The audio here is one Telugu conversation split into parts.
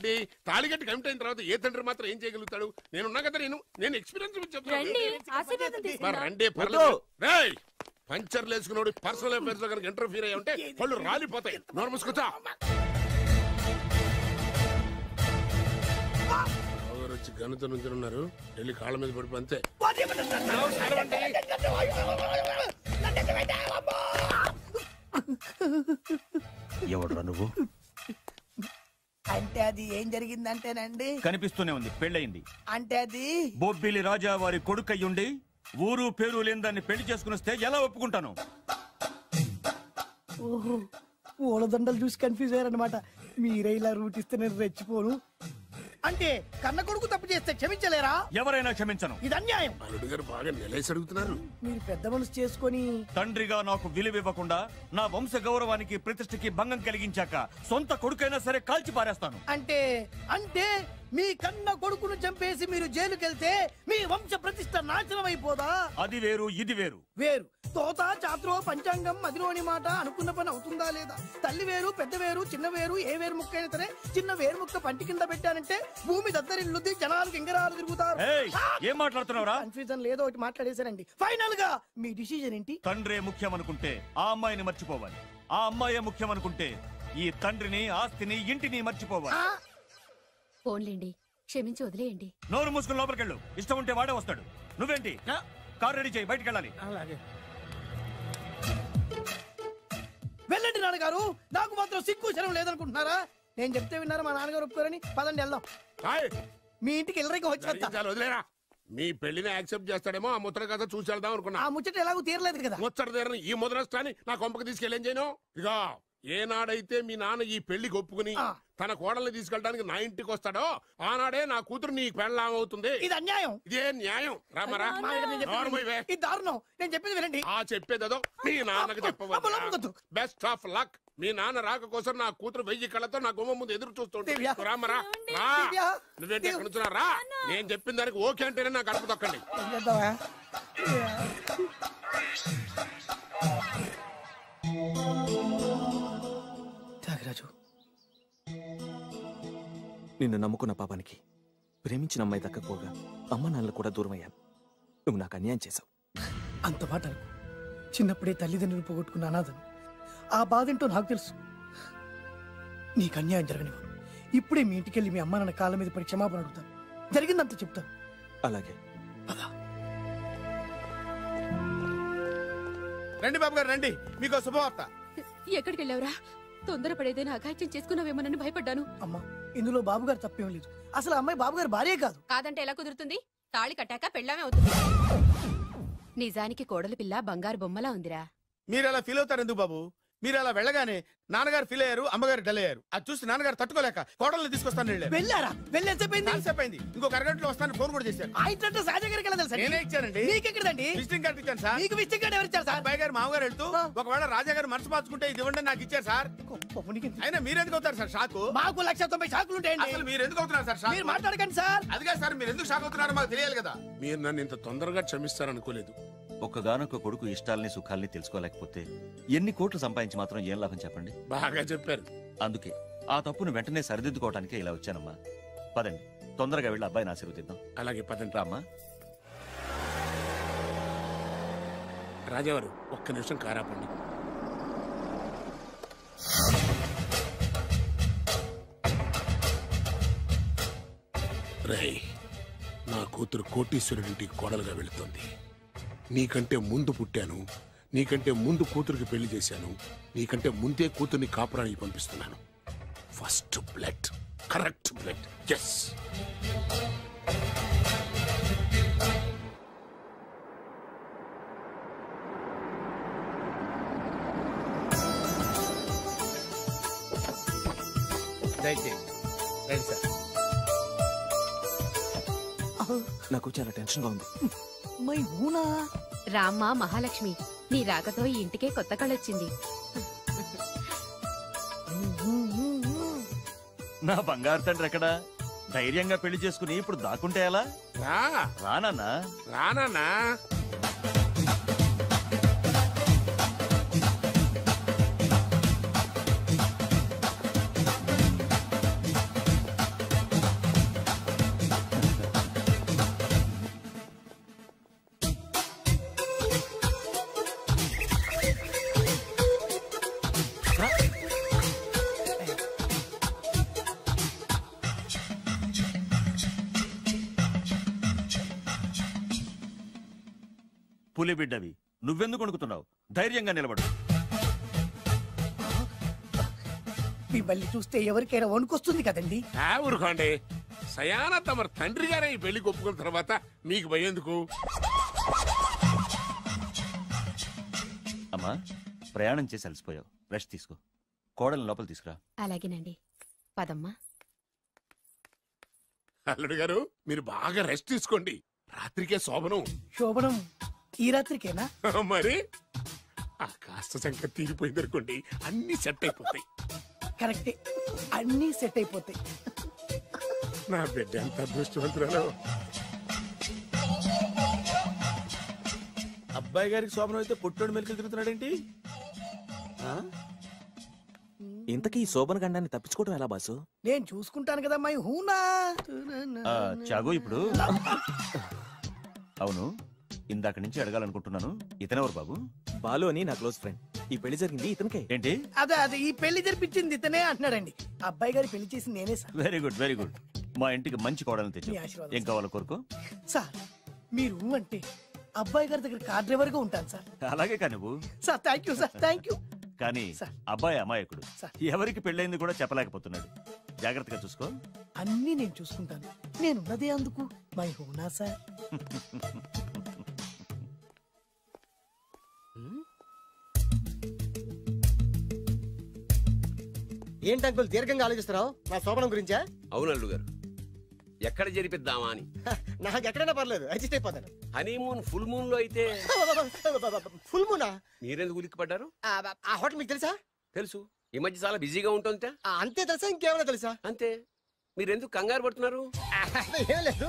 రెడ్డి తాళిగట్టి కమిట్ అయిన తర్వాత ఏ తండ్రి మాత్రం ఏం చేయగలుగుతాడు? నేనున్నా కదా, నేను ఎక్స్పీరియన్స్ చెప్తాను. రండి పర్లేదు. రేయ్ పంచర్లు వేసుకున్నాడు పర్సనల్ అఫైర్స్ లో కనుక ఇంటర్ఫీర్ అయ్యి ఉంటే వాళ్ళు రాలిపోతాయి. నోరు మూసుకొచ్చా. వచ్చి గనుత నుంచి ఉన్నారు, వెళ్ళి కాళ్ళ మీద పడిపో అంతే. ఎవడురా నువ్వు? అంటే అది ఏం జరిగిందంటేనండి, కనిపిస్తూనే ఉంది, పెళ్ళయింది. అంటే అది బొబ్బిలి రాజా వారి కొడుకయ్యుండి ఊరు పేరు లేని దాన్ని పెళ్లి చేసుకుని వస్తే ఎలా ఒప్పుకుంటాను? ఓహో పూలదండలు చూసి కన్ఫ్యూజ్ అయ్యారనమాట. మీరే ఇలా రూట్ ఇస్తే నేను రెచ్చిపోను. అంటే కన్న కొడుకు తప్పు చేస్తే క్షమించలేరా? ఎవరైనా క్షమించను. ఇది అన్యాయం. అల్లుడు గారు బాగా నిలేసి అడుగుతున్నారు. మీరు పెద్ద మనసు చేసుకొని తండ్రిగా నాకు విలువ ఇవ్వకుండా నా వంశ గౌరవానికి ప్రతిష్టకి భంగం కలిగించాక సొంత కొడుకైనా సరే కాల్చి పారేస్తాను. అంటే అంటే మీ కన్న కొడుకును చంపేసి మీరు జైలుకెళ్తే మీ వంశ ప్రతిష్ట నాశనం అయిపోదా? అది వేరు, ఇది వేరు. వేరు. తోత చాత్రో పంచాంగం మదిలోని మాట అనుకున్న పని అవుతుందా లేదా? తల్లి వేరు, పెద్ద వేరు, చిన్న వేరు, ఏ వేరు ముక్క అయినా సరే చిన్న వేరు ముక్క పంటి కింద పెట్టానంటే భూమి దద్దరిల్లుద్ది, జనాలు గింగరాలు తిరుగుతారు. ఏం మాట్లాడుతున్నావురా? కన్ఫ్యూజన్ లేదో ఒకటి మాట్లాడేశారండి. ఫైనల్ గా మీ డిసిజన్ ఏంటి? తండ్రే ముఖ్యం అనుకుంటే ఆ అమ్మాయిని మర్చిపోవాలి. ఆ అమ్మాయే ముఖ్యం అనుకుంటే ఈ తండ్రిని, ఆస్తిని, ఇంటిని మర్చిపోవాలి. ఫోన్లేండి, క్షమించి వదిలేయండి. నోరు మూసుకుని లోపలికెళ్ళు. ఇష్టం ఉంటే వాడే వస్తాడు. నువ్వేంటి? కార్ రెడీ చేయి, బయటికి వెళ్ళాలి. అలాగే వెళ్ళండి నాన్నగారు. నాకు మాత్రం సిగ్గు శరం లేదనుకుంటున్నారా? నేను చెప్తే విన్నారా? మా నాన్నగారు ఒప్పుకోరని. పదండి వెళ్దాం. మీ ఇంటికి వెళ్ళరికి వచ్చేస్తా. వదిలేరా, మీ పెళ్లిని యాక్సెప్ట్ చేస్తాడేమో. ఆ ముచ్చట కథ చూసి వెళ్దాం అనుకున్నా. ఆ ముచ్చట ఎలాగో తీరలేదు కదా. ముచ్చట తీరని ఈ ముద్రష్టాన్ని నా కొంపకి తీసుకెళ్ళేం చేయను. ఇక ఏనాడైతే మీ నాన్న ఈ పెళ్లికి ఒప్పుకుని తన కోడల్ని తీసుకెళ్ళడానికి నా ఇంటికి వస్తాడో ఆనాడే నా కూతురు నీ పెళ్ళాం అవుతుంది. ఇది అన్యాయం. ఇదే న్యాయం. రామరా, ఇది దారుణం. నేను చెప్పేది వినండి. ఆ చెప్పేదో మీ నాన్నకు చెప్పవద్దు. Best of luck. మీ నాన్న రాక కోసం నా కూతురు 1000 కళ్ళతో నా గుమ్మ ముందు ఎదురు చూస్తుంటే రామరా, నువ్వేంటి ఎక్కడ నుంచున్నా రా. నేను చెప్పిన దానికి ఓకే అంటేనే నా గడప తొక్కండి. త్యాగరాజు, నిన్ను నమ్ముకున్న పాపానికి ప్రేమించిన అమ్మాయి దక్కకపోగా అమ్మ నాన్నలు కూడా దూరం అయ్యాను. నువ్వు నాకు అన్యాయం చేశావు. అంత మాట చిన్నప్పుడే తల్లిదండ్రులు పోగొట్టుకున్న అనాథను. ఆ బాధేంటో నాకు తెలుసు. నీకు అన్యాయం జరగనివ్వను. ఇప్పుడే మీ ఇంటికెళ్ళి మీ అమ్మ నాన్న కాళ్ళ మీద పడి క్షమాపణ అడుగుతాను. జరిగిందంత చెప్తాను. అలాగే. రండి బాబు గారు, రండి. మీకు శుభవార్త. ఎక్కడికి వెళ్ళావురా? తొందరపడేదైనా అఘాయిత్యం చేసుకున్నావేమోనని భయపడ్డాను. అమ్మా, ఇందులో బాబు గారు తప్పేం లేదు. అసలు అమ్మాయి బాబు గారు భార్యే కాదు. కాదంటే ఎలా కుదురుతుంది? తాళి కట్టాక పెళ్ళామే అవుతుంది. నిజానికి కోడలి పిల్ల బంగారు బొమ్మలా ఉందిరా. మీరు అలా ఫీల్ అవుతారు ఎందుకు బాబు? మీరు అలా వెళ్ళగానే నాన్నగారు ఫీల్ అయ్యారు, అమ్మగారు డల్ అయ్యారు. అది చూసి నాన్నగారు తట్టుకోలేక కోడల్ని తీసుకొస్తాను వెళ్ళారా? వెళ్ళేసేపోయింది. ఇంకొక అరగంటలో వస్తాను ఫోన్ కూడా చేశారు. నేనే ఇచ్చానండి. విజిటింగ్ కార్డు ఇచ్చాను సార్. మీకు విజిటింగ్ కార్డు ఎవరు ఇచ్చారు సార్? అబ్బాయి గారు మామగారు వెళ్తూ ఒకవేళ రాజా గారు మనసు మార్చుకుంటే ఇది ఇవ్వండి నాకు ఇచ్చారు సార్. అయినా మీరు ఎందుకు అవుతారు సార్ షాక్? మాకు 190 షాకులు ఉంటాయండి. అసలు మీరు ఎందుకు అవుతున్నారు సార్ షాక్? మీరు మాట్లాడకండి సార్. అదిగా సార్, మీరు ఎందుకు షాక్ అవుతున్నారో మాకు తెలియాలి కదా. మీరు నన్ను ఇంత తొందరగా క్షమిస్తారనుకోలేదు. ఒక్కగానొక్క కొడుకు ఇష్టాలని సుఖాల్ని తెలుసుకోలేకపోతే ఎన్ని కోట్లు సంపాదించి మాత్రం ఏం లాభం చెప్పండి? బాగా చెప్పారు. అందుకే ఆ తప్పును వెంటనే సరిదిద్దుకోవటానికే ఇలా వచ్చానమ్మా. పదండి, తొందరగా వెళ్ళి అబ్బాయిని ఆశీర్వదిద్దాం. అలాగే పదండి. రామ్మా. రాజావారు ఒక్క నిమిషం కారాపండి. రేయ్, నా కూతురు కోటీశ్వరుడింటికి కోడలుగా వెళుతుంది. నీకంటే ముందు పుట్టాను, నీకంటే ముందు కూతురికి పెళ్లి చేశాను, నీకంటే ముందే కూతుర్ని కాపురానికి పంపిస్తున్నాను. First blood, correct blood. Yes. నాకు చాలా టెన్షన్ గా ఉంది. రామ్మ మహాలక్ష్మి, నీ రాకతో ఈ ఇంటికే కొత్త కళొచ్చింది. నా బంగారు తండ్రి ఎక్కడా? ధైర్యంగా పెళ్లి చేసుకుని ఇప్పుడు దాక్కుంటే ఎలా? రానా రానా పులి బిడ్డవి, నువ్వెందుకు వణుకుతున్నావు? ధైర్యంగా నిలబడు. మిమ్మల్ని చూస్తే ఎవరికైనా వణుకొస్తుంది కదండి. ఊరుకోండి. సయానా తమ తండ్రి గారే ఈ పెళ్లి ఒప్పుకున్న తర్వాత మీకు భయందుకు? అమ్మా, ప్రయాణం చేసి అలసిపోయావు, రెస్ట్ తీసుకో. కోడలు లోపల తీసుకురా. అలాగేనండి, పదమ్మా. అల్లుడు గారు, మీరు బాగా రెస్ట్ తీసుకోండి. రాత్రికే శోభనం. శోభనం ఈ రాత్రికేనా? మరి ఆ కాస్త సంఖ్య తీరిపోయింది అనుకోండి, అన్ని సెట్ అయిపోతాయి. కరెక్టే, అన్నీ సెట్ అయిపోతాయి. నా బిడ్డ ఎంత అదృష్టవంతురాలో. అబ్బాయి గారికి శోభనం అయితే పుట్టోడు మెలికలు తిరుగుతున్నాడేంటి? ఇంతకీ ఈ శోభన గండాన్ని తప్పించుకోవడం ఎలా బాసు? నేను చూసుకుంటాను కదా మై హూనా. చాగు, ఇప్పుడు అవును, ఇందాక నుంచి అడగాలనుకుంటున్నాను, ఇతనెవరు బాబు? బాలు అని నా క్లోజ్ ఫ్రెండ్. ఈ పెళ్లి జరిగింది ఇతనికే. ఏంటి? అదే ఈ పెళ్లి జరిపించింది ఇతనే అంటున్నాడండి. అబ్బాయి గారి పెళ్లి చేసింది నేనే sir. Very good, very good. మా ఇంటికి మంచి కోడలను తెచ్చు. మీ ఆశీర్వాదం ఏం కావాలో కోరుకో. సార్ మీరు అంటే అబ్బాయి గారి దగ్గర కార్ డ్రైవర్ గా ఉంటాను సార్. అలాగే కానీ నువ్వు. Sir thank you sir, thank you. కానీ సార్. అబ్బాయి అమాయకుడు, సార్. ఎవరికి పెళ్ళైంది కూడా చెప్పలేకపోతున్నాడు. జాగ్రత్తగా చూసుకో. అన్నీ నేను చూసుకుంటాను. నేనున్నదే అందుకు మై హూనా సార్. ఏంటి అంకుల్ దీర్ఘంగా ఆలోచిస్తున్నావు? నా శోభనం గురించా? అవును అల్లు గారు, ఎక్కడ జరిపిద్దామా అని. నాకు ఎక్కడైనా పర్లేదు, అడ్జస్ట్ అయిపోతాను. హనీమూన్ ఫుల్ మూన్ లో అయితే. ఫుల్ మూనా? మీరెందుకు ఉలిక్కిపడ్డారు? ఆ హోటల్ మీకు తెలుసా? తెలుసు, ఈ మధ్య చాలా బిజీగా ఉంటుంట. అంతే తెలుసా, ఇంకేమైనా తెలుసా? అంతే. మీరెందుకు కంగారు పడుతున్నారు? ఏం లేదు,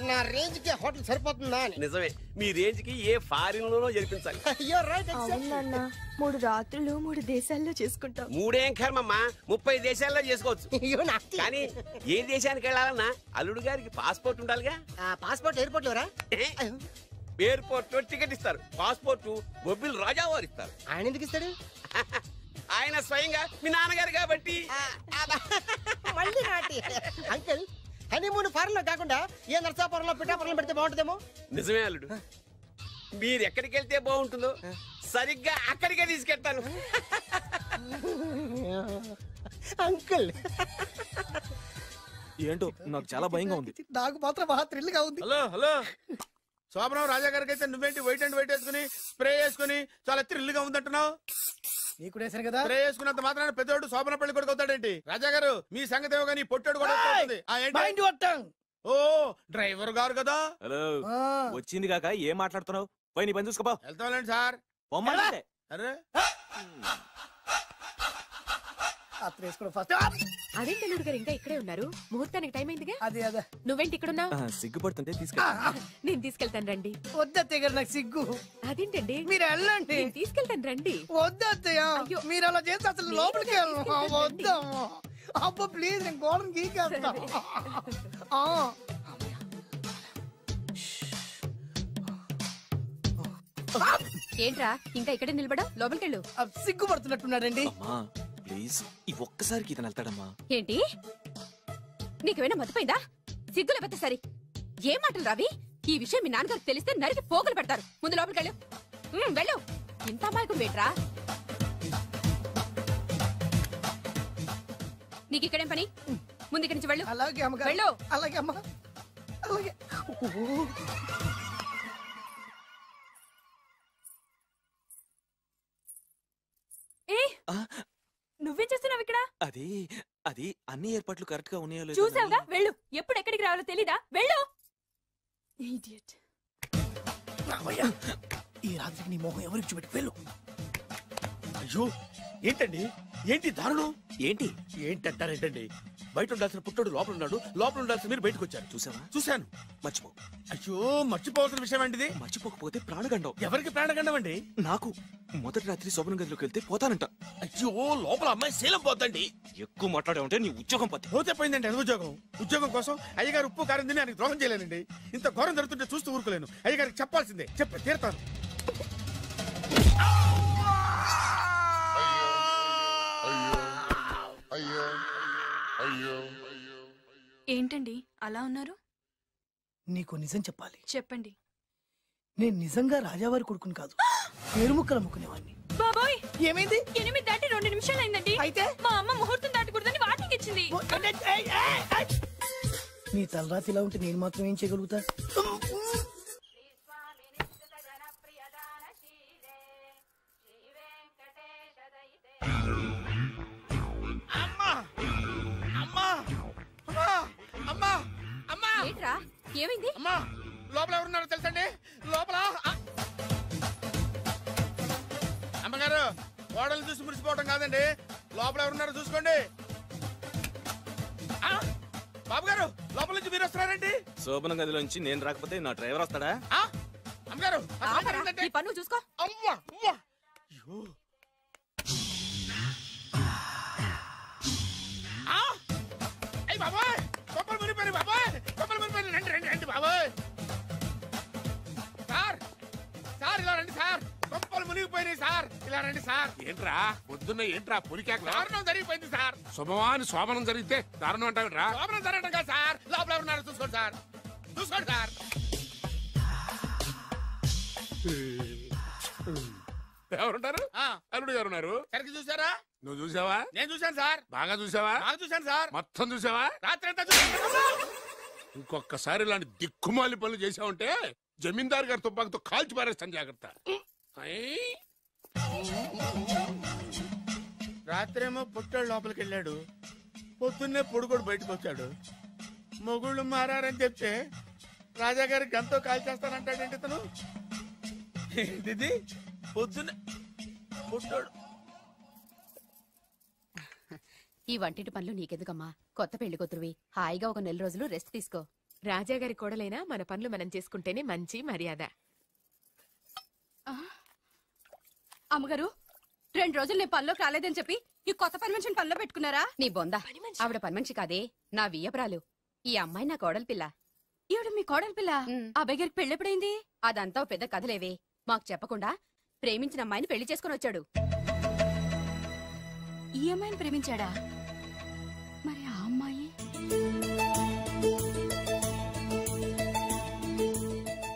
నా రేంజ్ కి హోటల్ సరిపోతుందా అని. నిజమే, మీ రేంజ్ కి ఏ ఫారిన్ లోనో జరిపించాలి. You're right, exactly. అవునన్న 3 రాత్రులు 3 దేశాల్లో చేసుకుంటాం. 3 ఏం కర్మమ్మా, 30 దేశాల్లో చేసుకోవచ్చు. You nasty. కానీ ఏ దేశానికి వెళ్ళాలన్నా అల్లుడు గారికి పాస్పోర్ట్ ఉండాలిగా. Passport airport LoRa? ఎయిర్పోర్ట్ లో టికెట్ ఇస్తారు, పాస్పోర్ట్ బొబ్బిల్ రాజా వారు ఇస్తారు. ఆయన ఎందుకు ఇస్తాడు? ఆయన స్వయంగా మీ నాన్నగారు కాబట్టి. మళ్ళీ నాటి అంకుల్, హనీమూన్ ఫారెన్ లో కాకుండా ఏ నర్సాపురంలో పిఠాపురంలో పెడితే బాగుంటుందేమో. నిజమే అల్లుడు, మీరు ఎక్కడికి వెళ్తే బాగుంటుందో సరిగ్గా అక్కడికే తీసుకెళ్తాను. అంకుల్ ఏంటో నాకు చాలా భయంగా ఉంది. నాకు మాత్రం బాగా థ్రిల్ గా ఉంది. హలో హలో, శోభనం రాజా గారికి అయితే నువ్వేంటి వైట్ అండ్ వైట్ వేసుకుని స్ప్రే వేసుకుని చాలా థ్రిల్ గా ఉందంటున్నావు? నీకు వేసాను కదా. స్ప్రే వేసుకున్నంత మాత్రాన పెద్దోడు శోభన పెళ్లి కొడుకు అవుతాడేంటి? రాజా గారు, మీ సంగతి ఏమో కానీ పొట్టోడు కూడా అవుతుంది. Mind your tongue. ఓ డ్రైవర్ గారు కదా. హలో, ఆ, వచ్చింది కాక ఏం మాట్లాడుతున్నావు? పోయి నీ పని చూసుకోపా. వెళ్తాంలేండి సార్. పొమ్మంటే అరే అత్ర వేసుకోవడం ఫస్ట్. అదేంటి అల్లుడు గారు ఇంకా ఇక్కడే ఉన్నారు? ముహూర్తానికి టైం అయిందిగా. అదే అదే నువ్వేంటి ఇక్కడున్నావు? సిగ్గుపడుతుంటే తీసుకెళ్ళి. నేను తీసుకెళ్తాను రండి. వద్దత్తయ్య గారు, నాకు సిగ్గు. అదేంటండి? మీరు వెళ్ళండి. నేను తీసుకెళ్తాను రండి. వద్దత్తయ్య, అయ్యో. మీరు అలా చేస్తే అసలు లోపలికి వెళ్ళను. వద్దమ్మా, అబ్బా ప్లీజ్, నేను గోడను గీకేస్తా. ఏంట్రా ఇంకా ఇక్కడే నిలబడా? లోపలికెళ్ళు. సిగ్గుపడుతున్నట్టున్నాడండి. అమ్మా ప్లీజ్, ఈ ఒక్కసారికి ఇతను వెళ్తాడమ్మా. ఏంటి, నీకేమైనా మతిపోయిందా? సిగ్గు లేకపోతే సరి. ఏ మాటలు రావి? ఈ విషయం మీ నాన్నగారికి తెలిస్తే నరికి పోగులు పెడతారు. ముందు లోపలికెళ్ళు. వెళ్ళు. ఇంత అమాయకుడు వేట్రా? నీకు ఇక్కడేం పని? ముందు ఇక్కడి నుంచి వెళ్ళు. అలాగే అమ్మగారు. వెళ్ళు. అలాగే అమ్మా, అలాగే. నువ్వేం చేస్తున్నావు ఇక్కడ? అది అది అన్ని ఏర్పాట్లు కరెక్ట్ గా ఉన్నాయో లేదో చూసావుగా, అని- వెళ్ళు. ఎప్పుడు ఎక్కడికి రావాలో తెలీదా? వెళ్ళు. Idiot. రామయ్య, ఈ రాత్రికి నీ మొహం ఎవరికి చూపెట్టి వెళ్ళు. అయ్యో, ఏంటండి, ఏంటి దారుణం? ఏంటి ఏంటంటారేంటండి? బయట ఉండాల్సిన పుట్టోడు లోపల ఉన్నాడు, లోపల ఉండాల్సిన మీరు బయటకు వచ్చారు. చూసావా? చూశాను. మర్చిపో. అయ్యో, మర్చిపోవాల్సిన విషయం ఏంటిది? మర్చిపోకపోతే ప్రాణగండం. ఎవరికి ప్రాణగండం అండి? నాకు మొదటి రాత్రి శోభన గదిలోకి వెళ్తే పోతానంట. అయ్యో, లోపల అమ్మాయి శీలం పోతండి. ఎక్కువ మాట్లాడే ఉంటే నీ ఉద్యోగం పోతే. పోతే పోయిందండి అది ఉద్యోగం. ఉద్యోగం కోసం అయ్యగారు ఉప్పు కారం తిని ఆయనకి ద్రోహం చేయలేనండి. ఇంత ఘోరం జరుగుతుంటే చూస్తూ ఊరుకోలేను. అయ్యగారికి చెప్పాల్సిందే, చెప్పి తీరుతాను. ఏంటండి అలా ఉన్నారు? నీకు నిజం చెప్పాలి. చెప్పండి. నేను నిజంగా రాజావారి కొడుకుని కాదు, పేరు ముక్కలు అమ్ముకునేవాడిని. బాబోయ్ ఏమైంది? 8 దాటి 2 నిమిషాలు అయిందండి. అయితే మా అమ్మ ముహూర్తం దాటకూడదని వాటికి ఇచ్చింది. నీ తలరాతి ఇలా ఉంటే నేను మాత్రం ఏం చేయగలుగుతా? ఏంట్రా ఏమైంది? అమ్మా లోపల ఎవరున్నారో తెలుసండి? లోపల అమ్మగారు ఓడలు చూసి మురిసిపోవటం కాదండి, లోపల ఎవరున్నారో చూసుకోండి. బాబు గారు లోపల నుంచి మీరు వస్తున్నారండి? శోభన గదిలోంచి నేను రాకపోతే నా డ్రైవర్ వస్తాడా? అమ్మగారు నీ పన్ను చూసుకో. అమ్మా అమ్మా బాబాయ్ కొప్పలు మునిపోయి బాబాయ్, కొప్పలు మునిపోయి. రండి రండి రండి బాబాయ్. సార్ సార్ ఇలా రండి సార్, కొప్పలు మునిగిపోయినాయి సార్, ఇలా రండి సార్. ఏంట్రా పొద్దున్న ఏంట్రా పొలికాక దారుణం జరిగిపోయింది సార్. శుభమాని శోభనం జరిగితే దారుణం అంటావురా? లోపల జరగడం కాదు సార్, లోపల ఎవరున్నారో చూసుకోండి సార్, చూసుకోండి సార్. ఎవరుంటారు? అల్లుడు గారు ఉన్నారు. సరిగ్గా చూసారా? నువ్వు చూసావా? నేను చూశాను సార్. బాగా చూసావా? బాగా చూశాను సార్. మొత్తం చూసావా? రాత్రి అంతా చూశాను. ఇంకొకసారి ఇలాంటి దిక్కుమాలి పనులు చేసావంటే జమీందారు గారి తుపాకుతో కాల్చి పారేస్తాను, జాగ్రత్త. రాత్రేమో పుట్టాడు లోపలికి వెళ్ళాడు, పొద్దున్నే పొడుగోడు బయటకు వచ్చాడు. మొగుళ్ళు మారని చెప్తే రాజాగారి గంతో కాల్ చేస్తానంటాడేంటి తను? ఏంటిది పొద్దున్నే పుట్టాడు. ఈ వంటింటి పనులు నీకెందుకమ్మా? కొత్త పెళ్లి కూతురువి, హాయిగా ఒక 4 రోజులు రెస్ట్ తీసుకో. రాజాగారి కోడలైనా మన పనులు మనం చేసుకుంటేనే మంచి మర్యాద. అమ్మగారు 2 రోజులు నేను పనిలోకి రాలేదని చెప్పి ఈ కొత్త పని మనిషిని పనిలో పెట్టుకున్నారా? నీ బొంద, ఆవిడ పని మనిషి కాదే, నా వియ్యపురాలు. ఈ అమ్మాయి నా కోడలి పిల్ల. ఈవిడ మీ కోడలి పిల్ల? అబ్బాయి గారికి పెళ్ళెప్పుడైంది? అదంతా పెద్ద కథలేవే, మాకు చెప్పకుండా ప్రేమించిన అమ్మాయిని పెళ్లి చేసుకుని వచ్చాడు. ఈ అమ్మాయిని ప్రేమించాడా? మరి ఆ అమ్మాయి?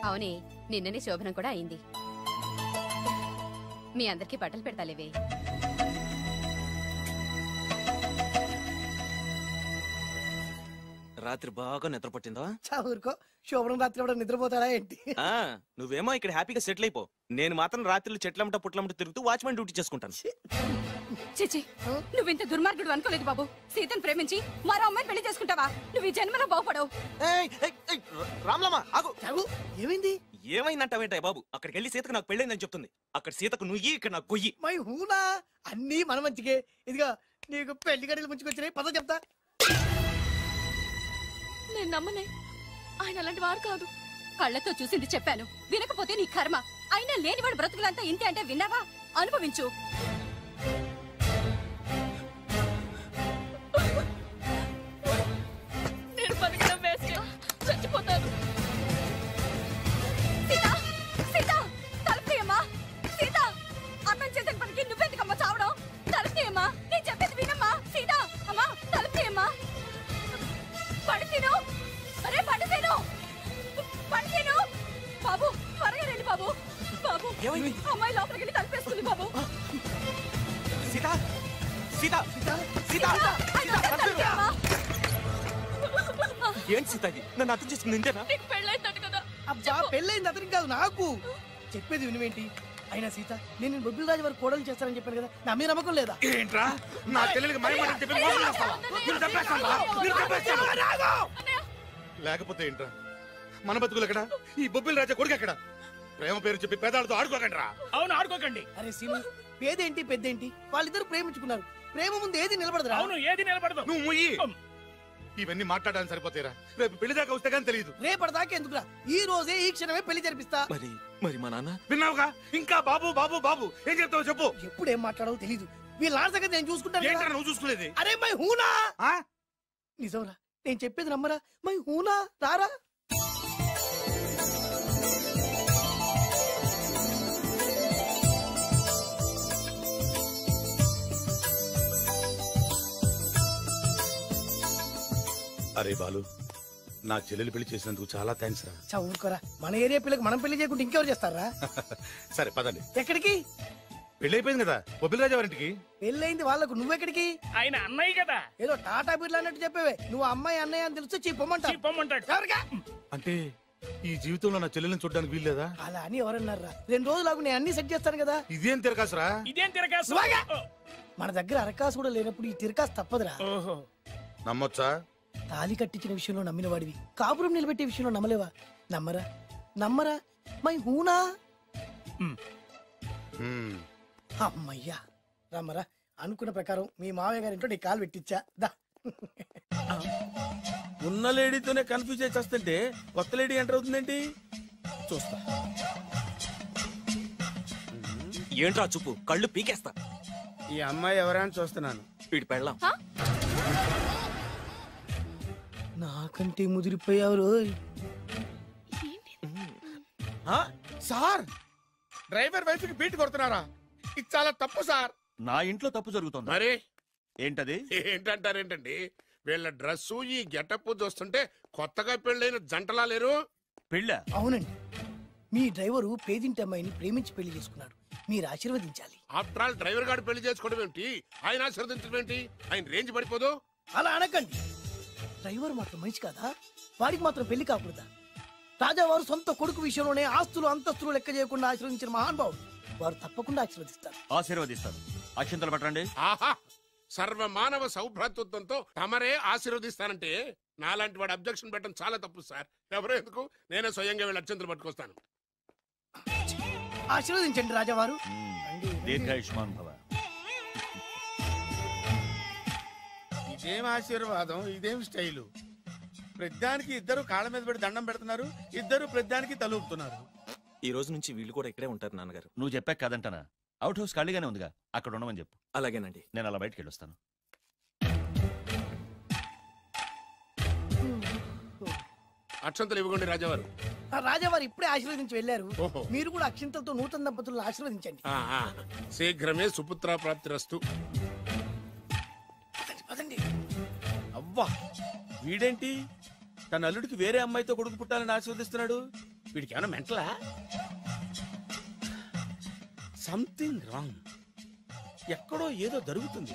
అవునే, నిన్ననే శోభనం కూడా అయింది. మీ అందరికి బట్టలు పెడతాలేవే. రాత్రి బాగా నిద్ర పట్టిందా? ఊరుకో, శోభనం రాత్రి కూడా నిద్రపోతాడా ఏంటి? నువ్వేమో ఇక్కడ హ్యాపీగా సెటిల్ అయిపో, నేను మాత్రం రాత్రులు చెట్లమ్మట పుట్లమ్మట తిరుగుతూ వాచ్మెన్ డ్యూటీ చేసుకుంటాను. చిచి, నువ్వింత దుర్మార్గుడు అనుకోలేదు బాబు. సీతను ప్రేమించి మరో అమ్మాయిని పెళ్లి చేసుకుంటావా? నువ్వు ఈ జన్మలో బాగుపడవు. రామ్లమ్మ ఆగు. ఏమైంది? ఏమైందంటావేంటాయి బాబు? అక్కడికి వెళ్ళి సీతకు నాకు పెళ్ళైందని చెప్తుంది. అక్కడ సీతకు నుయ్యి, ఇక్కడ నాకు కొయ్యి. మై హూనా, అన్నీ మన మంచికే. ఇదిగా నీకు పెళ్లి గడిలు ముంచుకొచ్చినాయి, పద చెప్తా. నేను నమ్మనే, ఆయన అలాంటి వారు కాదు. కళ్ళతో చూసింది చెప్పాను, వినకపోతే నీ కర్మ. అయినా లేనివాడు బ్రతుకులంతా ఇంతే అంటే విన్నావా? అనుభవించు. నేను బతకడం వేస్ట్, చచ్చిపోతాను. సీత, సీత, తలుపు తీయమ్మా. సీత, అన్నం చేసిన పనికి నువ్వెందుకమ్మా చావడం? తలుపు తీయమ్మా, నేను చెప్పేది వినమ్మా. సీత, అమ్మా తలుపు తీయమ్మా. పడి తిను, అరే పడి తిను, పడి తిను. బాబు త్వరగా రండి బాబు. బాబు, అమ్మాయి లోపలికి వెళ్ళి తలుపేస్తుంది బాబు. సీత, సీత, సీత, ఏంటి సీత ఇది? నన్ను అర్థం చేసుకుని ఇంతేనా? నీకు పెళ్ళైందట కదా? అబ్బా, పెళ్ళైంది అతనికి కాదు, నాకు. చెప్పేది వినువేంటి? అయినా సీత, నేను బొబ్బిల్ రాజు వారు కోడలు చేస్తానని చెప్పాను కదా, నా మీద నమ్మకం లేదా? ఏంట్రా నా చెల్లెలికి మయమని చెప్పి మోసం చేస్తావా? నిన్ను చంపేస్తావా? నిన్ను చంపేస్తావా? లేకపోతే ఏంట్రా మన బతుకులు ఎక్కడ? ఈ బొబ్బిల్ రాజా కొడుకు ఎక్కడ? ప్రేమ పేరు చెప్పి పేదాలతో ఆడుకోకండి రా. అవును, ఆడుకోకండి. అరే సీను, పేదేంటి పెద్దేంటి, వాళ్ళిద్దరు ప్రేమించుకున్నారు. ప్రేమ ముందు ఏది నిలబడదురా? అవును, ఏది నిలబడదు. నువ్వు ముయ్యి. ఇవన్నీ మాట్లాడడానికి సరిపోతాయిరా, రేపు పెళ్లి దాకా వస్తే కానీ తెలియదు. రేపటిదాకా ఎందుకురా, ఈ రోజే ఈ క్షణమే పెళ్లి జరిపిస్తా. మరి మా నాన్న? విన్నావుగా, ఇంకా బాబు బాబు బాబు ఏం చెప్తావు చెప్పు. ఎప్పుడు ఏం మాట్లాడవో తెలీదు. వీళ్ళ నాన్న సంగతి నేను చూసుకుంటాను. ఏంట్రా నువ్వు చూసుకోలేదు? అరే మై హూనా, నిజంరా, నేను చెప్పేది నమ్మరా? మై హూనా, రారా. అరే బాలు, నా చెల్లెలు పెళ్లి చేసినందుకు చాలా థ్యాంక్స్ రా. చదువుకోరా, మన ఏరియా పిల్లకి మనం పెళ్లి చేయకుండా ఇంకెవరు చేస్తారా? సరే పదండి. ఎక్కడికి? పెళ్లి అయిపోయింది కదా బొబ్బిలి రాజా వారింటికి. పెళ్ళయింది వాళ్ళకు, నువ్వెక్కడికి? ఆయన అన్నయ్య కదా. ఏదో టాటా బిర్లా అన్నట్టు చెప్పేవే. నువ్వు అమ్మాయి అన్నయ్య అని తెలిస్తే చెప్పమంటాడు. అంటే ఈ జీవితంలో నా చెల్లెల్ని చూడడానికి వీల్లేదా? అలా అని ఎవరన్నారా? 2 రోజులకు నేను అన్ని సెట్ చేస్తాను కదా. ఇదేం తిరకాసురా? ఇదేం తిరగాసు? మన దగ్గర అరకాసు కూడా లేనప్పుడు ఈ తిరకాసు తప్పదురా. నమ్మొచ్చా? తాలి కట్టించిన విషయంలో నమ్మిన వాడివి, కాపురం నిలబెట్టే విషయంలో నమ్మలేవా? నమ్మరా మై హూనా. అమ్మయ్యా రమ్మరా. అనుకున్న ప్రకారం మీ మావయ్య గారింట్లో నీ కాలు పెట్టించా. దా. ఉన్న లేడీతోనే కన్ఫ్యూజ్ చేస్తుంటే కొత్త లేడీ ఎంటర్ అవుతుందేంటి? చూస్తా. ఏంట్రా చూపు, కళ్ళు పీకేస్తా. ఈ అమ్మాయి ఎవరైనా చూస్తున్నాను. వీడి పెళ్ళాం. నాకంటే ముదిరిపోయావు. సార్, డ్రైవర్ వైఫ్ కి బీట్ కొడుతున్నారా? ఇది చాలా తప్పు సార్. నా ఇంట్లో తప్పు జరుగుతుంది. మరి ఏంటది? ఏంటంటారేంటండి? వీళ్ళ డ్రెస్సు ఈ గెటప్ చూస్తుంటే కొత్తగా పెళ్ళైన జంటలా లేరు. పెళ్ళా? అవునండి, మీ డ్రైవరు పేదింటి అమ్మాయిని ప్రేమించి పెళ్లి చేసుకున్నాడు. మీరు ఆశీర్వదించాలి. ఆఫ్టర్ ఆల్ డ్రైవర్ గారు పెళ్లి చేసుకోవడం ఏంటి, ఆయన ఆశీర్వదించడం ఏంటి? ఆయన రేంజ్ పడిపోదు. అలా అనకండి. డ్రైవర్ మాత్రం మనిషి కాదా? వాడికి మాత్రం పెళ్లి కాకూడదా? రాజావారు సొంత కొడుకు విషయంలోనే ఆస్తులు అంతస్తులు లెక్క చేయకుండా ఆశీర్వదించిన మహానుభావుడు. వారు తప్పకుండా ఆశీర్వదిస్తారు. ఆశీర్వదిస్తారు. అక్షంతలు పట్టండి. ఆహా, సర్వమానవ సౌభ్రాతృత్వంతో తమరే ఆశీర్వదిస్తానంటే నాలాంటి వాడు అబ్జెక్షన్ పెట్టడం చాలా తప్పు సార్. ఎవరో ఎందుకు, నేనే స్వయంగా వీళ్ళ అక్షంతలు పట్టుకొస్తాను. ఆశీర్వదించండి రాజావారు. దీర్ఘాయుష్మాన్ భవ. ఇదేం ఆశీర్వాదం, ఇదేం స్టైలు? ప్రతిదానికి ఇద్దరు కాళ్ళ మీద పెట్టి దండం పెడుతున్నారు, ఇద్దరు ప్రతిదానికి తలూపుతున్నారు. ఈ రోజు నుంచి వీళ్ళు కూడా ఇక్కడే ఉంటారు నాన్నగారు. నువ్వు చెప్పాక కాదంటానా? అవుట్ హౌస్ ఖాళీగానే ఉందిగా, అక్కడ ఉండమని చెప్పు. అలాగేనండి. నేను అలా బయటకు వెళ్ళొస్తాను. అక్షంతలు ఇవ్వకండి రాజావారు. రాజావారు ఇప్పుడే ఆశీర్వదించి వెళ్ళారు. మీరు కూడా అక్షింతలతో నూతన దంపతులను ఆశీర్వదించండి. శీఘ్రమే సుపుత్ర ప్రాప్తి రస్తు. అవ్వా, వీడేంటి తన అల్లుడికి వేరే అమ్మాయితో కొడుకు పుట్టాలని ఆశీర్వదిస్తున్నాడు? వీడికి ఏమైనా మెంటలా? Something wrong. ఎక్కడో ఏదో జరుగుతుంది.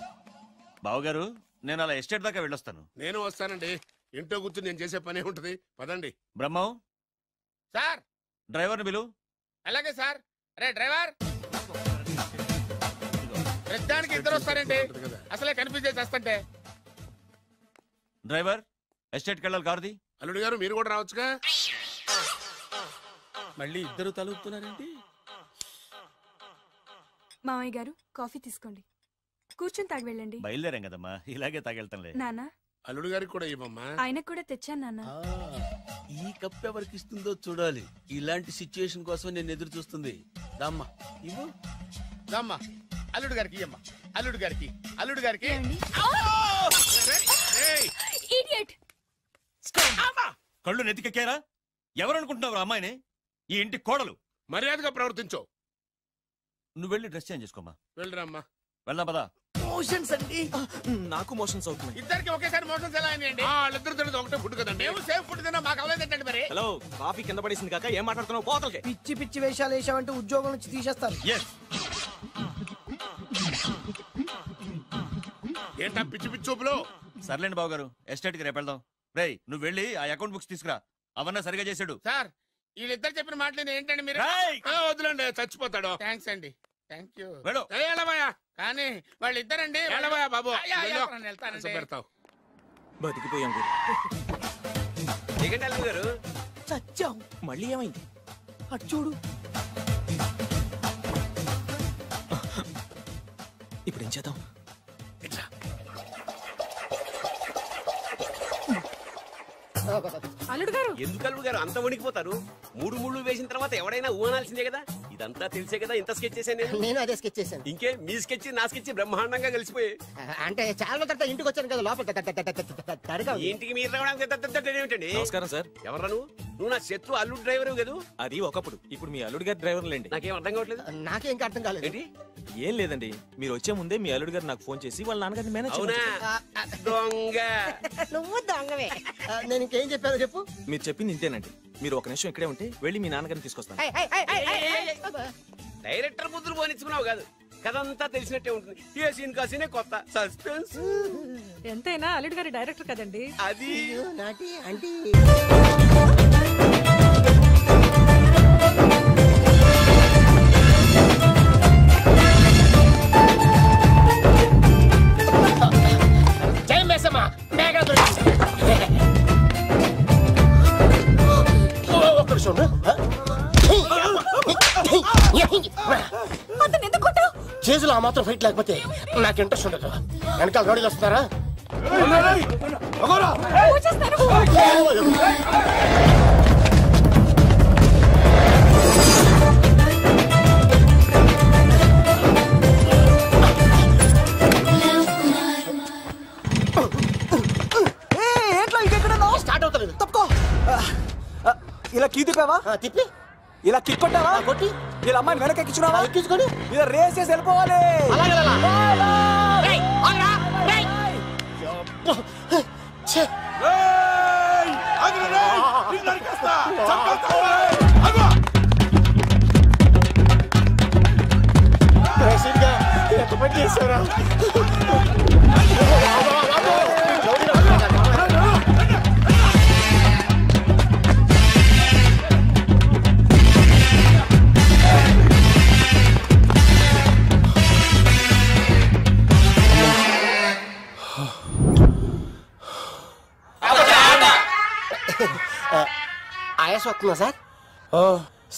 బావగారు, నేను అలా ఎస్టేట్ దాకా వెళ్ళొస్తాను. నేను వస్తానండి. ఇంట్లో కూర్చుని నేను చేసే పనే ఉంటది. పదండి. బ్రహ్మం సార్, డ్రైవర్ని పిలు. అలాగే సార్. అరే డ్రైవర్, ప్రతిదానికి ఇద్దరు వస్తారండి. అసలే కన్ఫ్యూజ్ చేస్తుంటే. డ్రైవర్, ఎస్టేట్కి వెళ్ళాలి, కారుది. అల్లుడు గారు మీరు కూడా రావచ్చుగా. మళ్ళీ ఇద్దరు తలుపుతున్నారేంటి? మామయ్య గారు, కాఫీ తీసుకోండి. కూర్చొని తాగి వెళ్ళండి. బయలుదేరాం కదమ్మా, ఇలాగే తాగెళ్తానులే. నాన్న, అల్లుడు గారికి కూడా ఇవ్వమ్మా. ఆయనకు కూడా తెచ్చాను నాన్న. ఈ కప్ ఎవరికి ఇస్తుందో చూడాలి. ఇలాంటి సిచ్యుయేషన్ కోసం నేను ఎదురు చూస్తుంది. దమ్మా ఇవ్వు, దమ్మా. అల్లుడు గారికి ఇయ్యమ్మా. అల్లుడు గారికి, అల్లుడు గారికి. ఇడియట్! కళ్ళు నెత్తికెక్కారా? ఎవరనుకుంటున్నావు అమ్మాయిని? ఈ ఇంటి కోడలు. మర్యాదగా ప్రవర్తించో. నువ్వు వెళ్ళి డ్రెస్ చేంజ్ చేసుకోమ్మా. వెళ్ళరమ్మా. వెళ్దాం పదా. మోషన్స్ అండి. నాకు మోషన్స్ అవుతున్నాయి. ఇద్దరికి ఒకేసారి మోషన్స్ ఎలా అండి? వాళ్ళిద్దరు తినదు ఒకటే ఫుడ్ కదండి. మేము సేఫ్ ఫుడ్ తిన్నా, మాకు అవ్వలేదండి. మరి హలో, కాఫీ కింద పడేసింది కాక ఏం మాట్లాడుతున్నావు? పోతలకి. పిచ్చి పిచ్చి వేషాలు వేసామంటే ఉద్యోగం నుంచి తీసేస్తారు. ఏంటా పిచ్చి పిచ్చి చూపులు? సర్లేండి బావగారు, ఎస్టేట్కి రేపు వెళ్దాం. రేయ్, నువ్వు వెళ్ళి ఆ అకౌంట్ బుక్స్ తీసుకురా. అవన్నా సరిగా చేశాడు. సార్, వీళ్ళిద్దరు చెప్పిన మాటలు ఏంటండి మీరు? వద్దులండి, చచ్చిపోతాడు. థ్యాంక్స్ అండి. Thank you. కానీ వాళ్ళిద్దరండి. బాబు పెడతావు. బతికిపోయాం గారు. చచ్చాం. మళ్ళీ ఏమైంది? అటు చూడు. ఇప్పుడు ఏం చేద్దాం? అల్లుడు గారు, ఎందుకు అల్లుడు గారు అంత వణికిపోతారు? 3 ముళ్ళు వేసిన తర్వాత ఎవడైనా ఊనాల్సిందే కదా. ఇదంతా తెలిసే కదా ఇంత స్కెచ్ చేశాను నేను అదే స్కెచ్ చేశాను. ఇంకే మీ స్కెచ్ నా స్కెచ్ బ్రహ్మాండంగా కలిసిపోయి. అంటే చాలా తర్వాత ఇంటికి వచ్చాను కదా, లోపల ఇంటికి మీరు రావడానికి ఏమిటండి? నమస్కారం సార్. ఎవరా నువ్వు? నా శత్రు అల్లుడు డ్రైవర్ కదా? అది ఒకప్పుడు, ఇప్పుడు మీ అల్లుడు గారి డ్రైవర్ లేండి. నాకేం అర్థం కావట్లేదు. నాకేం ఇంకా అర్థం కాలేదు. ఏంటి? ఏం లేదండి, మీరు వచ్చే ముందే మీ అల్లుడు గారు నాకు ఫోన్ చేసి వాళ్ళ నాన్నగారిని మేనేజ్ అవునా? దొంగ నువ్వు దొంగవే. నేను ఇంకేం చెప్పాను చెప్పు. మీరు చెప్పింది ఇంతేనండి. మీరు ఒక నిమిషం ఇక్కడే ఉంటే వెళ్ళి మీ నాన్నగారిని తీసుకొస్తాను. డైరెక్టర్ బుద్ధులు పోనిచ్చుకున్నావు కాదు, కథంతా తెలిసినట్టే ఉంటుంది. ఏ సీన్ కా సీనే కొత్త సస్పెన్స్. ఎంతైనా అల్లుడు గారి డైరెక్టర్ కదండి. అది నాటి అంటే జై మేసమ్మ మేఘా దొరికింది. ఒక్క నిమిషం. చేతులు ఆ మాత్రం ఫైట్ లేకపోతే నాకు ఇంట్రెస్ట్ ఉండదు. వెనకాల రోడీలు వస్తున్నారా? స్టార్ట్ అవుతలేదు. తప్పుకో. ఇలా కీ తిప్పావా? తిప్పి ఇలా కిక్ కొట్టావా? కొట్టి ఇలా అమ్మాయిని వెనక ఎక్కించున్నావా? ఎక్కించుకొని ఇలా రేస్ చేసి వెళ్ళిపోవాలి. చేశారా? ఆయాస వస్తుందా సార్?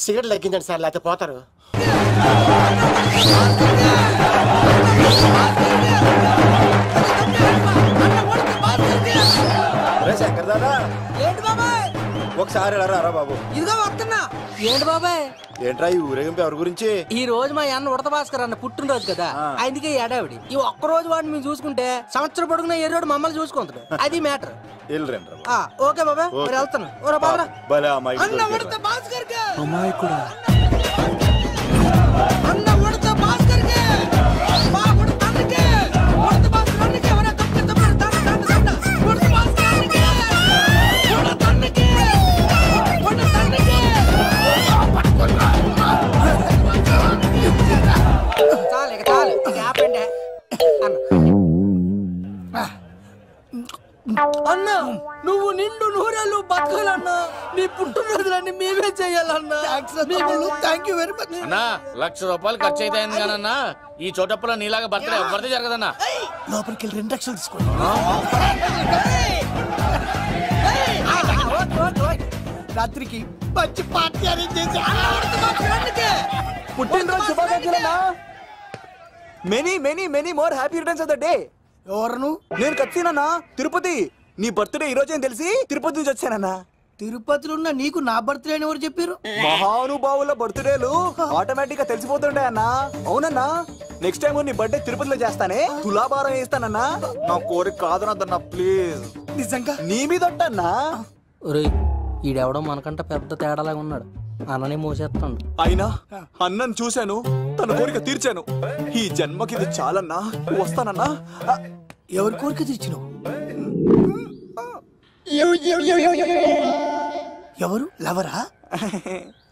సిగరెట్ లెక్కించండి సార్, లేకపోతే పోతారు. శంకర్ దాదా, ఏంటి బాబాయ్? ఒకసారి రా బాబు. ఇదిగో వస్తున్నా. ఏంటి బాబాయ్? ఏంట్రా ఈ ఊరేగింపు ఎవరి గురించి? ఈ రోజు మా అన్న ఉడత భాస్కర్ అన్న పుట్టినరోజు కదా, అందుకే ఏడావిడి. ఈ ఒక్కరోజు వాడిని మేము చూసుకుంటే సంవత్సరం పొడుగున ఏరోడు మమ్మల్ని చూసుకుంటాడు. అది మ్యాటర్. ఓకే బాబాయ్, మరి వెళ్తాను. అన్న ఉడత భాస్కర్ అమ్మాయి కూడా అన్న ఉడత భాస్కర్ ఉడత భాస్కర్ చాలు ఇక చాలు ఇక ఆపండి అన్న. నువ్వు నిండు నూరేళ్ళు బతకాలన్నా, నీ పుట్టినరోజులన్నీ మేమే చెయ్యాలన్నా. థ్యాంక్ యూ వెరీ మచ్ అన్నా. ₹1,00,000 ఖర్చు అయితే కదన్నా, ఈ చోటప్పులో నీలాగా బర్త్డే ఎవరిది జరగదన్నా. లోపలికి వెళ్ళి 2 లక్షలు తీసుకోండి. రాత్రికి మంచి పార్టీ అరేంజ్ చేసి పుట్టినరోజు శుభాకాంక్షలన్నా. Many many many more happy returns of the day. ఎవరు? నేను కత్తినన్నా, తిరుపతి. నీ బర్త్డే ఈ రోజే తెలిసి తిరుపతి నుంచి వచ్చానన్నా. తిరుపతిలో ఉన్న నీకు నా బర్త్డే అని ఎవరు చెప్పారు? మహానుభావుల బర్త్డేలు ఆటోమేటిక్ గా తెలిసిపోతుండే అన్నా. అవునన్నా, నెక్స్ట్ టైం నీ బర్త్డే తిరుపతిలో చేస్తానే, తులాభారం వేస్తానన్నా. నా కోరిక కాదనద్దన్నా ప్లీజ్. నిజంగా నీ మీద అన్నా. ఈడెవడో మనకంట పెద్ద తేడాలాగా ఉన్నాడు. అన్నని మోసేస్తాడు. అయినా అన్నను చూశాను, తన కోరిక తీర్చాను. ఈ జన్మకి ఇది చాలన్నా, వస్తానన్నా. ఎవరి కోరిక తీర్చినావు? ఎవరు? లవరా?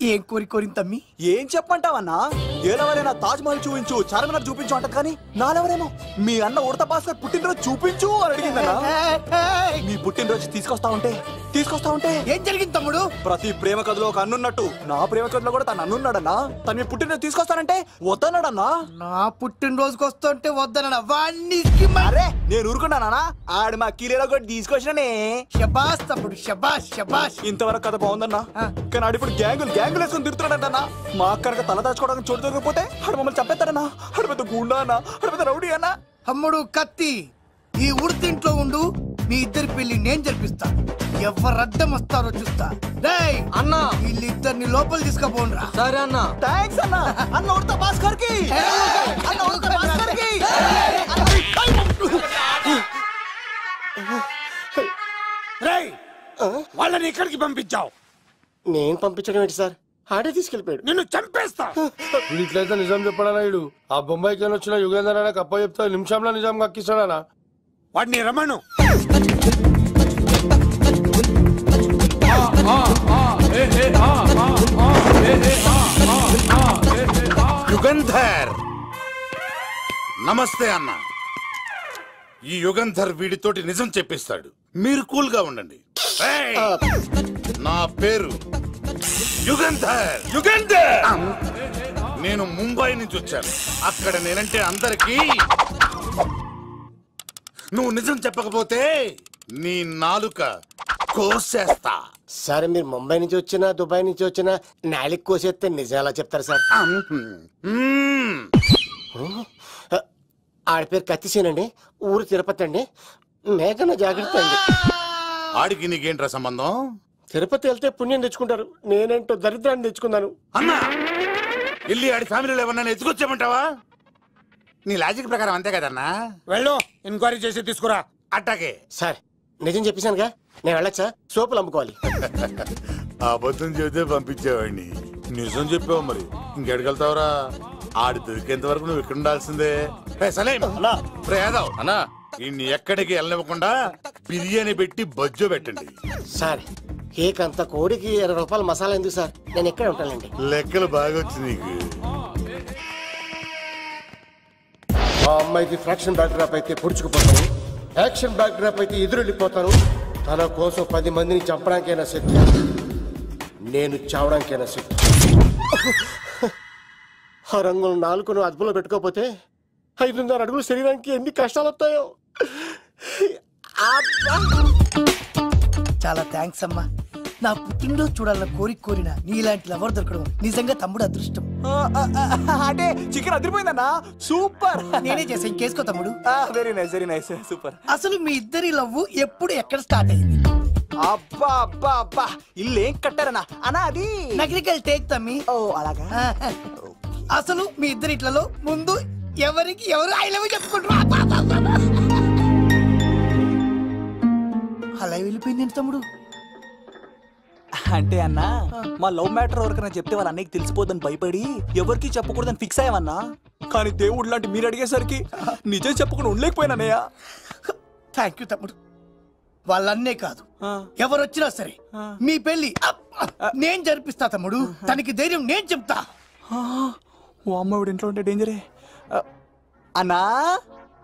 ఏం కోరిన తమ్మి? ఏం చెప్పంటావన్నా? ఏలవరైనా తాజ్ మహల్ చూపించు, చార్మినార్ చూపించు అంట, కానీ నాలెవరేమో మీ అన్న ఉడత భాస్కర్ పుట్టినరోజు చూపించు అని అడిగిందన్నా. మీ పుట్టినరోజు తీసుకొస్తా ఉంటే ఏం జరిగింది తమ్ముడు? ప్రతి ప్రేమ కథలో ఒక అన్నున్నట్టు నా ప్రేమ కథలో కూడా తను అన్నున్నాడన్నా. తను మీ పుట్టినరోజు తీసుకొస్తానంటే వద్దన్నాడన్నా. నా పుట్టినరోజుకి వస్తుంటే వద్దన్నా వాడిని. అరే నేను ఊరుకున్నానా? ఆడు మా కీలేలో కూడా తీసుకొచ్చిననే. శబాష్ తమ్ముడు, శబాష్ శబాష్. ఇంతవరకు కథ బాగుందన్నా, కానీ ఆడిప్పుడు గ్యాంగులు వేసుకుని తిరుగుతున్నాడన్నా. మా అక్కడికి తల దాచుకోవడానికి చోటు దొరికిపోతే ఆడు మమ్మల్ని చంపేస్తాడన్నా. ఆడు పెద్ద గుండా అన్నా, ఆడు పెద్ద రౌడీ అన్నా. తమ్ముడు కత్తి, ఈ ఉడితింట్లో ఉండు, మీ ఇద్దరి పెళ్లి నేను జరిపిస్తా. ఎవరు అడ్డం వస్తారో చూస్తా. డేయ్ అన్న వీళ్ళిద్దరిని లోపల తీసుకుపోండ్రా. సరే అన్న. థ్యాంక్స్ అన్న. అన్న ఉడత భాస్కర్ కి, అన్న ఉడత భాస్కర్ కి. రేయ్ వాళ్ళని ఇక్కడికి పంపించావు. నేను పంపించడం ఏంటి సార్? ఆడే తీసుకెళ్ళిపోయాడు. నిన్ను చంపేస్తా. ఇట్లయితే నిజం చెప్పడానా ఇడు? ఆ బొంబాయికి వచ్చిన యుగేందర్ అనే కప్ప చెప్తా నిమిషంలో నిజం కక్కిస్తాడా? వాడిని రమణు. యుగంధర్ నమస్తే అన్న. ఈ యుగంధర్ వీడితోటి నిజం చెప్పిస్తాడు. మీరు కూల్ గా ఉండండి. నా పేరు యుగంధర్. యుగంధర్ నేను ముంబై నుంచి వచ్చాను. అక్కడ నేనంటే అందరికీ. నువ్వు నిజం చెప్పకపోతే నీ నాలుక కోసేస్తా. సరే మీరు ముంబై నుంచి వచ్చినా దుబాయ్ నుంచి వచ్చినా నాలిక్ కోసేస్తే నిజాలా చెప్తారు సార్? ఆడి పేరు కత్తిసేనండి, ఊరు తిరుపతి అండి. మేఘన జాగ్రత్త అండి. ఆడికి నీకేంట్రా సంబంధం? తిరుపతి వెళ్తే పుణ్యం తెచ్చుకుంటారు, నేనేంటో దరిద్రాన్ని తెచ్చుకున్నాను. అన్నా వెళ్ళి ఆడి ఫ్యామిలీలో ఎవరన్నా ఎత్తుకొచ్చామంటావా? నీ లాజిక్ ప్రకారం అంతే కదన్నా. వెళ్ళు ఎంక్వైరీ చేసి తీసుకురా. అట్టాకే సార్ నిజం చెప్పేశానుగా, నేను వెళ్ళచ్చా? సోపులు అమ్ముకోవాలి. అబద్ధం చెబితే పంపించేవాడిని, నిజం చెప్పావు మరి ఇంకెడగలుగుతావురా? ఆడి దొరికేంత వరకు నువ్వు ఇక్కడ ఉండాల్సిందే. అన్నా ఇన్ని ఎక్కడికి వెళ్ళనివ్వకుండా బిర్యానీ పెట్టి బజ్జో పెట్టండి. సార్ కేకంత కోడికి 20 రూపాయలు మసాలా ఎందుకు సార్? నేను ఎక్కడ ఉంటానండి. లెక్కలు బాగా వచ్చి నీకు. మా అమ్మాయికి ఫ్రాక్షన్ బ్యాక్ డ్రాప్ అయితే పొడుచుకుపోతాను, యాక్షన్ బ్యాక్ డ్రాప్ అయితే ఎదురెళ్ళిపోతాను. తన కోసం 10 మందిని చంపడానికైనా సిద్ధం, నేను చావడానికైనా సిద్ధం. ఆ రంగులు 4 అదుపులో పెట్టుకోకపోతే 5.5 అడుగులు శరీరానికి ఎన్ని కష్టాలు వస్తాయో. చాలా థ్యాంక్స్ అమ్మా. నా పుట్టినరోజు చూడాలన్న కోరిన నీలాంటి లవర్ దొరకడం నిజంగా తమ్ముడు అదృష్టం. అంటే చికెన్ అదిరిపోయిందన్నా, సూపర్. నేనే చేసా, ఇంకేసుకో తమ్ముడు. Very nice, very nice, super. అసలు మీ ఇద్దరి లవ్ ఎప్పుడు ఎక్కడ స్టార్ట్ అయింది? అబ్బా అబ్బా అబ్బా, ఇల్లు ఏం కట్టారన్నా అన్నా? అది నగరికల్ టేక్ తమ్మి. ఓ అలాగా. అసలు మీ ఇద్దరి ఇట్లలో ముందు ఎవరికి ఎవరు ఐ లవ్ చెప్పుకుంటారు? అలా వెళ్ళిపోయింది తమ్ముడు. అంటే అన్నా మా లవ్ మ్యాటర్ ఎవరికైనా చెప్తే వాళ్ళ అన్నయ్యకి తెలిసిపోద్దని భయపడి ఎవరికి చెప్పకూడదని ఫిక్స్ అయ్యామన్నా. కానీ దేవుడు లాంటి మీరు అడిగేసరికి నిజం చెప్పకుండా ఉండలేకపోయినానయ్య. థ్యాంక్ యూ తమ్ముడు. వాళ్ళన్నే కాదు, ఎవరొచ్చినా సరే మీ పెళ్లి నేను జరిపిస్తా తమ్ముడు. తనకి ధైర్యం నేను చెప్తా. ఓ అమ్మఒడి ఇంట్లో ఉంటే డేంజరే. అన్నా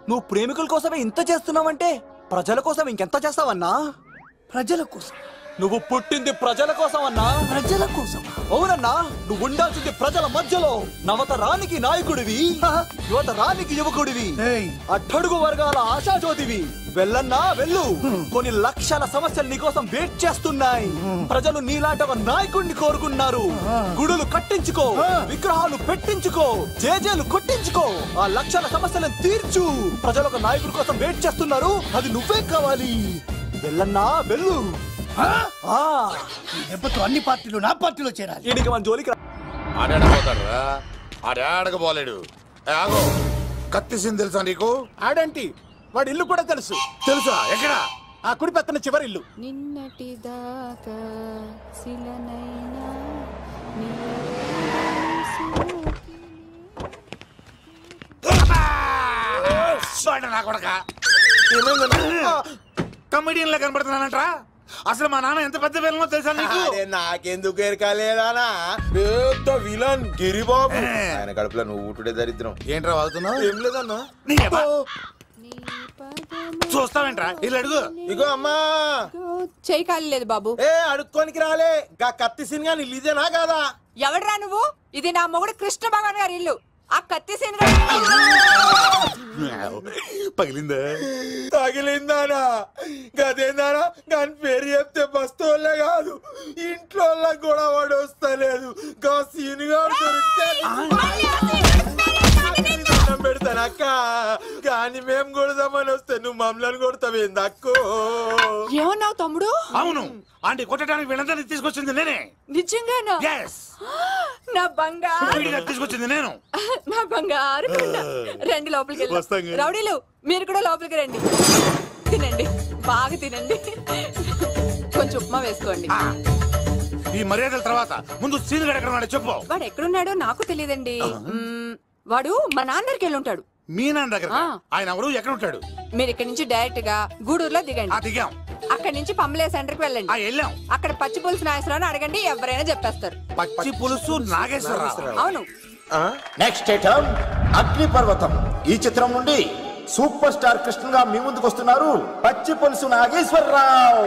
నువ్వు ప్రేమికుల కోసమే ఇంత చేస్తున్నావంటే ప్రజల కోసం ఇంకెంత చేస్తావన్నా? ప్రజల కోసం? నువ్వు పుట్టింది ప్రజల కోసం అన్నా. ప్రజల కోసం? అవునన్నా, నువ్వు ఉండాల్సింది ప్రజల మధ్యలో. నవతరానికి నాయకుడివి, యువతరానికి యువకుడివి, అట్టడుగు వర్గాల ఆశాజ్యోతివి. వెళ్ళన్నా వెళ్ళు, కొన్ని లక్షల సమస్యలు నీకోసం వెయిట్ చేస్తున్నాయి. ప్రజలు నీలాంటి ఒక నాయకుడిని కోరుకున్నారు. గుడులు కట్టించుకో, విగ్రహాలు పెట్టించుకో, జేజేలు కొట్టించుకో, ఆ లక్షల సమస్యలను తీర్చు. ప్రజలు ఒక నాయకుడి కోసం వెయిట్ చేస్తున్నారు, అది నువ్వే కావాలి. వెళ్ళన్నా వెళ్ళు. దెబ్బతో అన్ని పార్టీలు నా పార్టీలో చేరాలి. ఈడికి మన జోలికి ఆడపోతాడురా, ఆడకపోలేడు. ఆగో, కత్తిసింది తెలుసా నీకు? ఆడంటి వాడి ఇల్లు కూడా తెలుసు. తెలుసా? ఎక్కడ? ఆ కుడి పక్కన చివరి ఇల్లు. నిన్నటి దాకా శిలనైనా కమెడియన్ లా కనబడుతున్నానంట్రా. అసలు మా నాన్న ఎంత పెద్ద విలనో తెలుసా నీకు? నాకెందుకు ఎరకాలేదానా? పెద్ద విలన్ గిరిబాబు. ఆయన కడుపులో నువ్వు ఊటుడే దరిద్రం. ఏంట్రా వాగుతున్నావు? ఏం లేదన్నా. చూస్తావేంట్రా? ఇల్లు అడుగు. ఇగో అమ్మా, చేయి ఖాళీ లేదు బాబు. ఏ అడుక్కోనికి రాలే. గా కత్తి సినిమా ఇల్లుదేనా కాదా? ఎవడరా నువ్వు? ఇది నా మొగుడు కృష్ణ భగవాన్ గారి ఇల్లు. ఆ కత్తి సీన్ పగిలిందా? తగిలిందానా? గదేందానా? దాని పేరు చెప్తే బస్తోళ్ళే కాదు, ఇంట్లో కూడా వాడు వస్తలేదు. గా సీనుగా దొరికితే పెడతాను అక్క. గా వాణ్ణి మేము కొడదామని వస్తే నువ్వు మమ్మల్ని కొడతావేంది అక్కో? ఏమన్నావు తమ్ముడు? అవును, ఆంటీ కొట్టడానికి వీళ్ళందరినీ తీసుకొచ్చింది నేనే. నిజంగానా? నా బంగారు తీసుకొచ్చింది నేను. నా బంగారు కొండ. రండి లోపలికి వెళ్ళి. రౌడీలు మీరు కూడా లోపలికి రండి. తినండి, బాగా తినండి. కొంచెం ఉప్మా వేసుకోండి. ఈ మర్యాదల తర్వాత ముందు సీన్ గడ ఎక్కడ చెప్పు. వాడు ఎక్కడున్నాడో నాకు తెలియదండి. వాడు మా నాన్న దగ్గరికి వెళ్ళి ఉంటాడు. మీ నాన్న దగ్గర? ఆయన ఎవరు, ఎక్కడ ఉంటాడు? మీరు ఇక్కడ నుంచి డైరెక్ట్ గా గూడూరులో దిగండి. దిగాం. అక్కడ నుంచి పంబలే సెంటర్ కి వెళ్ళండి. వెళ్ళాం. అక్కడ పచ్చి పులుసు నాగేశ్వరరావు అడగండి, ఎవరైనా చెప్పేస్తారు. పచ్చి పులుసు నాగేశ్వరరావు? అవును. నెక్స్ట్ ఐటమ్ అగ్నిపర్వతం. ఈ చిత్రం నుండి సూపర్ స్టార్ కృష్ణగా మీ ముందుకు వస్తున్నారు పచ్చి పులుసు నాగేశ్వరరావు.